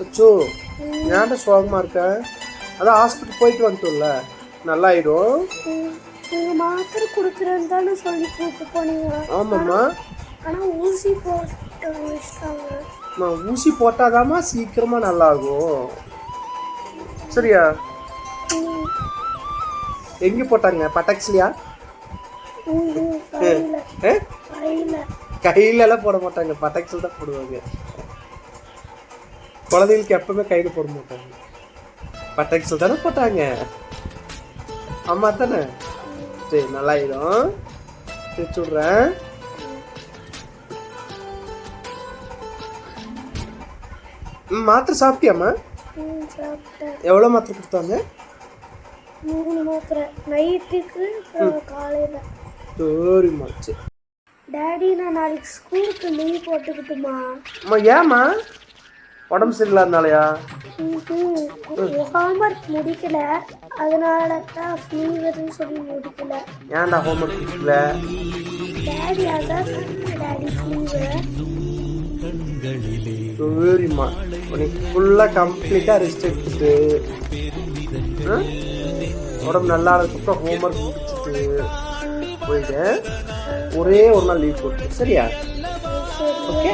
அச்சோ ஏன்டா சோகமா இருக்க? அதான் ஹாஸ்பிட்டல் போயிட்டு வந்துட்டோம்ல, நல்லா ஆயிடும். நீங்க மாத்திரை கொடுக்குறேன்னு தானே சொல்லி கூப்பிட்டு போனீங்க. ஆமாம்மா. ஆனால் ஊசி போட்டு வச்சிட்டாங்க. ஊசி போட்டாதாம்மா சீக்கிரமா நல்லா ஆகும். சரியா? எங்க போட்டாங்க? பட்டாக்ஸ்லையா? கையில எல்லாம் போட மாட்டாங்க, பட்டாக்ஸ்ல தான் போடுவாங்க. குழந்தைகளுக்கு எப்பவுமே கையில போட மாட்டாங்க, பட்டாக்ஸ்ல தானே போட்டாங்க. அம்மா தானே. சரி நல்லாயிடும், தேய்ச்சி விட்றேன். மாத்திரை சாப்பிட்டியாம்மா? எவ்வளோ மாத்திரை கொடுத்தாங்க? 3 மாத்திரை, நைட்டுக்கு காலையில். சரிம்மா. சரி டாடி, நான் நாளைக்கு ஸ்கூலுக்கு லீவ் போட்டுக்கிட்டுமா? அம்மா ஏம்மா? உடம்பு சரியில்லாதனாலயா? ஹோம்ஒர்க் முடிக்கல, அதனால தான் ஃபீவர்னு சொல்லி முடிக்கல. ஏன்டா ஹோம்ஒர்க் முடிக்கல? டாடி அதான் டாடி ஃபீவர். சரிம்மா, உனக்கு ஃபுல்லாக கம்ப்ளீட்டாக ரெஸ்ட் எடுத்துட்டு உடம்பு நல்லா அதுக்கப்புறம் ஹோம்ஒர்க் முடிச்சுட்டு போயிட்டு ஒரே ஒரு நாள் லீவ் போட்டு. சரியா? ஓகே.